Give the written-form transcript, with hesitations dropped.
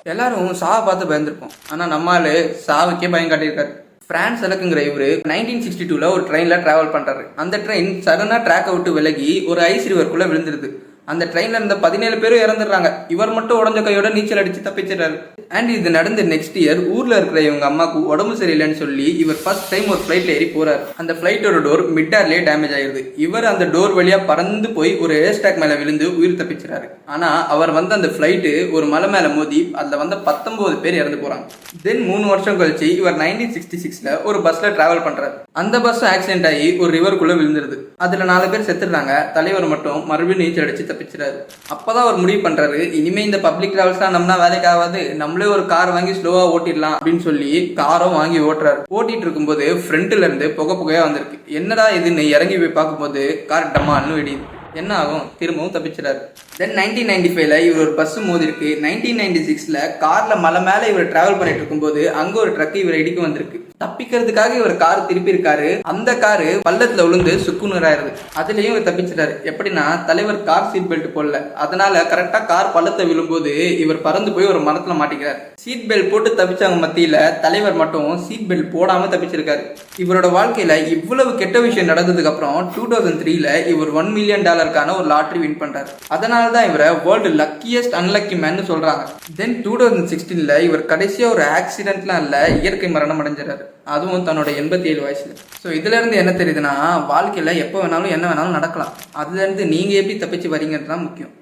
எல்லாரும் சாவை பார்த்து பயந்துருப்போம். ஆனால் நம்மளால சாவுக்கே பயம் காட்டியிருக்காரு. பிரான்ஸ் இலக்குங்கிற இவரு 1962ல ஒரு ட்ரெயின்ல டிராவல் பண்றாரு. அந்த ட்ரெயின் சடனா ட்ராக்கை விட்டு விலகி ஒரு ஐஸ் ரிவருக்குள்ள விழுந்துருது. அந்த ட்ரெயின்ல இருந்த 17 பேரும் இறந்துடுறாங்க. இவர் மட்டும் உடஞ்ச கையோட நீச்சல் அடிச்சு தப்பிச்சிடறாரு. அண்ட் இது நடந்த நெக்ஸ்ட் இயர் ஊர்ல இருக்கிற இவங்க அம்மாவுக்கு உடம்பு சரியில்லைன்னு சொல்லி இவர் ஃபர்ஸ்ட் டைம் ஒரு ஃபிளைட்ல ஏறி போறாரு. அந்த ஃபிளைட்டோட டோர் மிட் ஏர்லயே டேமேஜ் ஆயிருது. இவர் அந்த டோர் வழியா பறந்து போய் ஒரு ஏர்ஸ்டாக் மேல விழுந்து உயிர் தப்பிச்சிடாரு. ஆனா அவர் வந்து அந்த ஃபிளைட்டு ஒரு மலை மேல மோதி அதுல வந்து 19 பேர் இறந்து போறாங்க. தென் 3 வருஷம் கழிச்சு இவர் 1966ல ஒரு பஸ்ல டிராவல் பண்றாரு. அந்த பஸ் ஆக்சிடென்ட் ஆகி ஒரு ரிவருக்குள்ள விழுந்துருது. அதுல 4 பேர் செத்துடுறாங்க. தலைவர் மட்டும் மறுபடியும் நீச்சல் அடிச்சு தப்பிச்சிடாரு. அப்பதான் அவர் முடிவு பண்றாரு, இனிமே இந்த பப்ளிக் டிராவல்ஸ்லாம் நம்மனா வேலைக்கு ஆகாது, நம்மளே ஒரு கார் வாங்கி ஸ்லோவா ஓட்டிடலாம் அப்படின்னு சொல்லி காரும் வாங்கி ஓட்டுறாரு. ஓட்டிட்டு இருக்கும்போது ஃப்ரண்ட்ல இருந்து புகையா வந்திருக்கு. என்னடா இதுன்னு இறங்கி போய் பார்க்கும்போது கார் டம்மான்னு வெடியுது. என்ன ஆகும்? திரும்பவும் தப்பிச்சிடாரு. தென் 1995ல இவர் ஒரு பஸ் மோதி இருக்கு. 1996ல கார்ல மலை மேல இவர் டிராவல் பண்ணிட்டு இருக்கும்போது அங்க ஒரு ட்ரக் இவர் இடிக்க வந்திருக்கு. தப்பிக்கிறதுக்காக இவர் கார் திருப்பி இருக்காரு. அந்த காரு பள்ளத்துல விழுந்து சுக்குநூறாயிருது. அதுலயும் இவர் தப்பிச்சிட்டாரு. எப்படின்னா தலைவர் கார் சீட் பெல்ட் போடல. அதனால கரெக்டா கார் பள்ளத்தை விழும்போது இவர் பறந்து போய் ஒரு மரத்துல மாட்டிக்கிறார். சீட் பெல்ட் போட்டு தப்பிச்சவங்க மத்தியில தலைவர் மட்டும் சீட் பெல்ட் போடாம தப்பிச்சிருக்காரு. இவரோட வாழ்க்கையில இவ்வளவு கெட்ட விஷயம் நடந்ததுக்கு அப்புறம் 2003ல இவர் $1 மில்லியன் ஒரு லாட்டரி வின் பண்றாரு. அதனாலதான் இவரை வேர்ல்டு லக்கியஸ்ட் அன்லக்கி மேன் சொல்றாங்க. தென் 2016ல இவர் கடைசியா ஒரு ஆக்சிடென்ட்லாம் இல்ல, இயற்கை மரணம் அடைஞ்சிடறாரு. அதுவும் தன்னோட 87 வயசுல. ஸோ இதுல இருந்து என்ன தெரியுதுன்னா, வாழ்க்கையில எப்போ வேணாலும் என்ன வேணாலும் நடக்கலாம். அதுல இருந்து நீங்க எப்படி தப்பிச்சு வரீங்கன்னு தான் முக்கியம்.